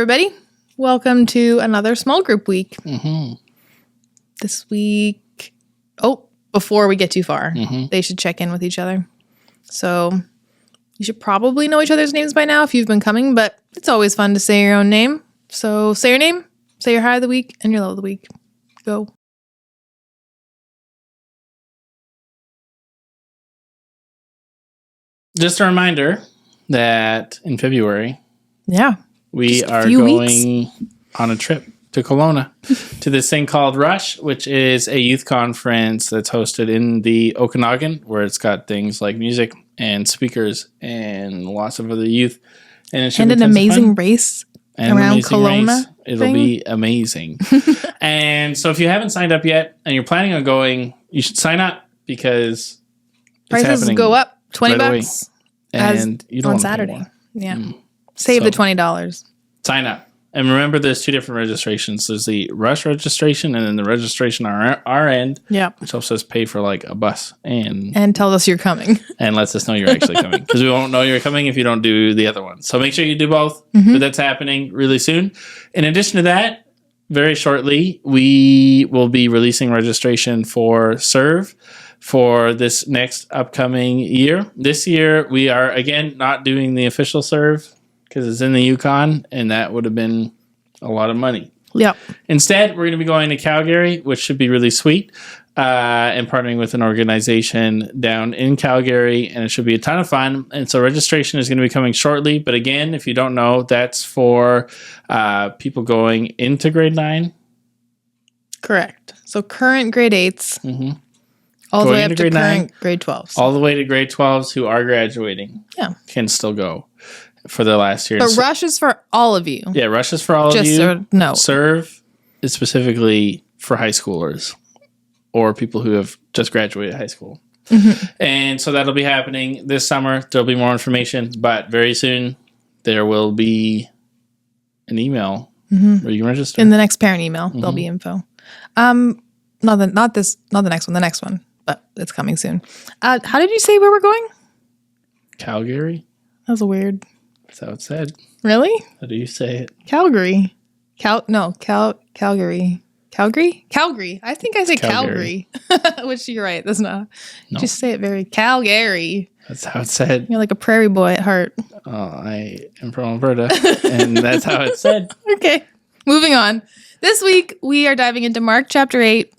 everybody. Welcome to another small group week. Mm-hmm. This week, before we get too far, they should check in with each other. So you should probably know each other's names by now if you've been coming, but it's always fun to say your own name. So say your name, say your high of the week, and your low of the week. Go. Just a reminder that in February, we are going on a trip to Kelowna to this thing called Rush, which is a youth conference that's hosted in the Okanagan, where it's got things like music and speakers and lots of other youth. And an amazing race around Kelowna. It'll be amazing. And so if you haven't signed up yet and you're planning on going, you should sign up because prices go up $20 away. And you don't on Saturday. Yeah. Save the $20. Sign up. And remember, there's two different registrations. There's the Rush registration and then the registration on our end, which helps us pay for like a bus and tell us you're coming. And lets us know you're actually coming, because we won't know you're coming if you don't do the other one. So make sure you do both. But that's happening really soon. In addition to that, very shortly, we will be releasing registration for Serve for this next upcoming year. This year, we are, again, not doing the official Serve because it's in the Yukon, and that would have been a lot of money. Yep. Instead, we're going to be going to Calgary, which should be really sweet, and partnering with an organization down in Calgary, and it should be a ton of fun. And so registration is going to be coming shortly. But again, if you don't know, that's for people going into grade 9. Correct. So current grade 8s. All the way up to grade 9, grade 12s. All the way to grade 12s who are graduating can still go for the last year. But Rush is for all of you. Yeah, Rush is for all of you. No. Serve is specifically for high schoolers or people who have just graduated high school. And so that'll be happening this summer. There'll be more information, but very soon there will be an email where you can register. In the next parent email, there'll be info. Not the next one, the next one. But it's coming soon. How did you say where we're going? Calgary. That was weird. That's how it said. Really? How do you say it? Calgary. Calgary. Calgary. I think I say Calgary. Which you're right. That's not. No. Just say it very Calgary. That's how it said. You're like a prairie boy at heart. Oh, I am from Alberta, and that's how it said. Okay. Moving on. This week we are diving into Mark chapter 8.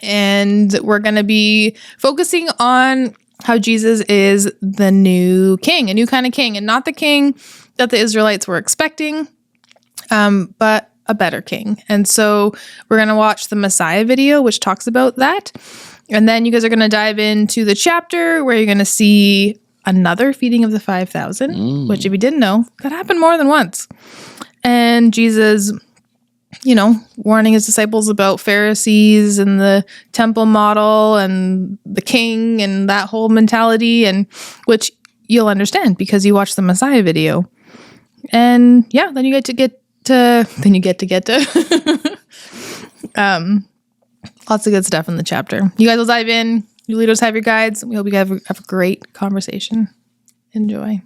And we're going to be focusing on how Jesus is the new king, a new kind of king, and not the king that the Israelites were expecting, but a better king. And so we're going to watch the Messiah video, which talks about that. And then you guys are going to dive into the chapter where you're going to see another feeding of the 5,000, which if you didn't know, that happened more than once. And Jesus, warning his disciples about Pharisees and the temple model and the king and that whole mentality, and which you'll understand because you watch the Messiah video. And then you get to lots of good stuff in the chapter. You guys will dive in. You leaders have your guides. We hope you guys have a great conversation. Enjoy.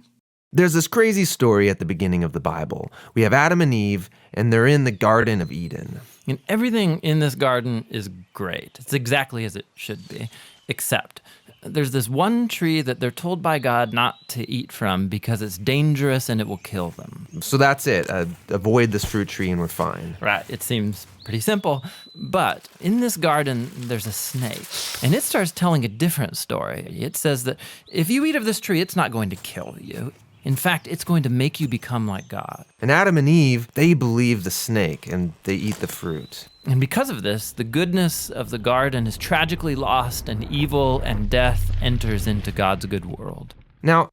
There's this crazy story at the beginning of the Bible. We have Adam and Eve, and they're in the Garden of Eden. And everything in this garden is great. It's exactly as it should be, except there's this one tree that they're told by God not to eat from because it's dangerous and it will kill them. So that's it. Avoid this fruit tree and we're fine. Right. It seems pretty simple. But in this garden, there's a snake. And it starts telling a different story. It says that if you eat of this tree, it's not going to kill you. In fact, it's going to make you become like God. And Adam and Eve, they believe the snake and they eat the fruit. And because of this, the goodness of the garden is tragically lost and evil and death enters into God's good world. Now,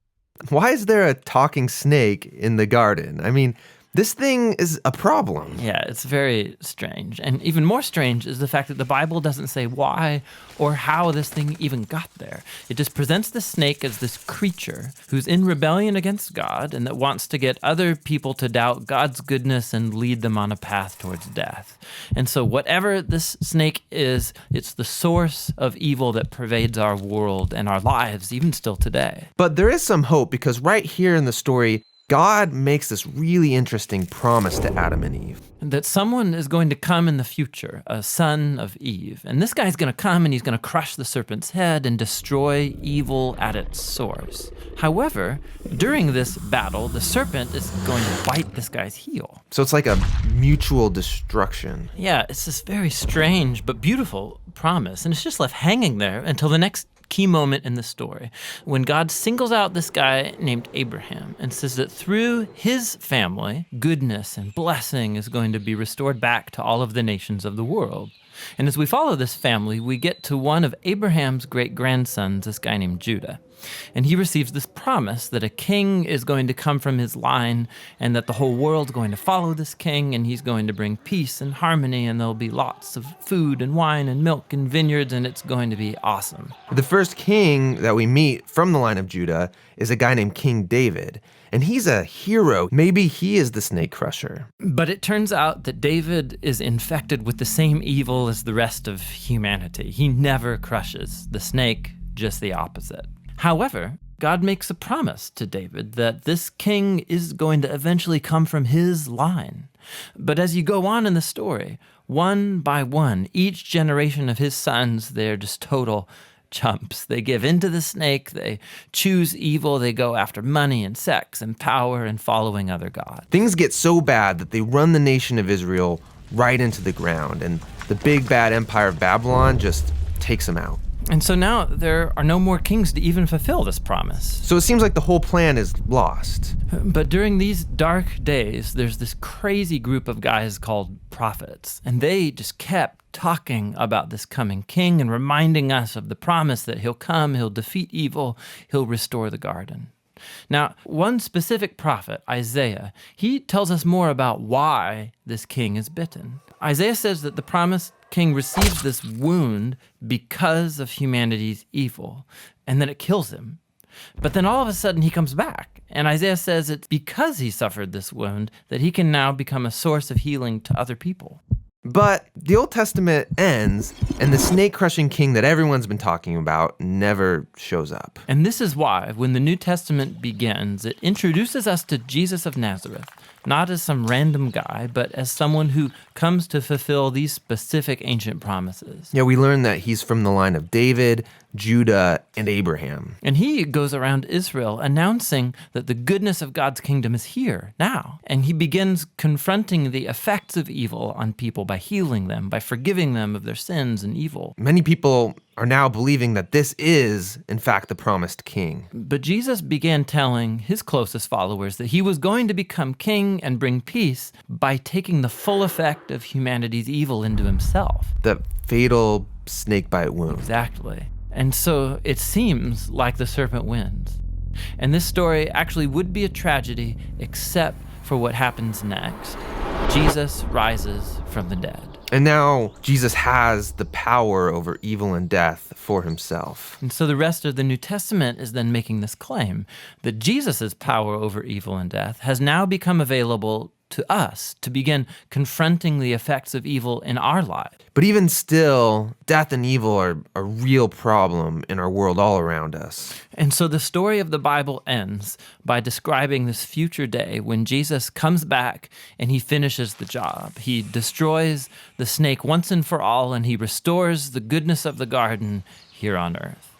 why is there a talking snake in the garden? I mean, this thing is a problem. Yeah, it's very strange. And even more strange is the fact that the Bible doesn't say why or how this thing even got there. It just presents the snake as this creature who's in rebellion against God and that wants to get other people to doubt God's goodness and lead them on a path towards death. And so whatever this snake is, it's the source of evil that pervades our world and our lives, even still today. But there is some hope because right here in the story, God makes this really interesting promise to Adam and Eve. That someone is going to come in the future, a son of Eve. And this guy's going to come and he's going to crush the serpent's head and destroy evil at its source. However, during this battle, the serpent is going to bite this guy's heel. So it's like a mutual destruction. Yeah, it's this very strange but beautiful promise. And it's just left hanging there until the next key moment in the story when God singles out this guy named Abraham and says that through his family, goodness and blessing is going to be restored back to all of the nations of the world. And as we follow this family, we get to one of Abraham's great-grandsons, this guy named Judah. And he receives this promise that a king is going to come from his line and that the whole world's going to follow this king and he's going to bring peace and harmony and there'll be lots of food and wine and milk and vineyards and it's going to be awesome. The first king that we meet from the line of Judah is a guy named King David. And he's a hero. Maybe he is the snake crusher. But it turns out that David is infected with the same evil as the rest of humanity. He never crushes the snake, just the opposite. However, God makes a promise to David that this king is going to eventually come from his line. But as you go on in the story, one by one, each generation of his sons, they're just total chumps. They give in to the snake, they choose evil, they go after money and sex and power and following other gods. Things get so bad that they run the nation of Israel right into the ground, and the big bad empire of Babylon just takes them out. And so now there are no more kings to even fulfill this promise. So it seems like the whole plan is lost. But during these dark days, there's this crazy group of guys called prophets, and they just kept talking about this coming king and reminding us of the promise that he'll come, he'll defeat evil, he'll restore the garden. Now, one specific prophet, Isaiah, he tells us more about why this king is bitten. Isaiah says that the promised king receives this wound because of humanity's evil, and then it kills him. But then all of a sudden he comes back, and Isaiah says it's because he suffered this wound that he can now become a source of healing to other people. But the Old Testament ends, and the snake-crushing king that everyone's been talking about never shows up. And this is why, when the New Testament begins, it introduces us to Jesus of Nazareth, not as some random guy, but as someone who comes to fulfill these specific ancient promises. Yeah, we learn that he's from the line of David, Judah, and Abraham. And he goes around Israel announcing that the goodness of God's kingdom is here, now. And he begins confronting the effects of evil on people by healing them, by forgiving them of their sins and evil. Many people are now believing that this is, in fact, the promised king. But Jesus began telling his closest followers that he was going to become king and bring peace by taking the full effect of humanity's evil into himself. The fatal snakebite wound. Exactly. And so it seems like the serpent wins. And this story actually would be a tragedy except for what happens next. Jesus rises from the dead. And now Jesus has the power over evil and death for himself. And so the rest of the New Testament is then making this claim that Jesus' power over evil and death has now become available to us to begin confronting the effects of evil in our lives. But even still, death and evil are a real problem in our world all around us. And so the story of the Bible ends by describing this future day when Jesus comes back and he finishes the job. He destroys the snake once and for all, and he restores the goodness of the garden here on earth.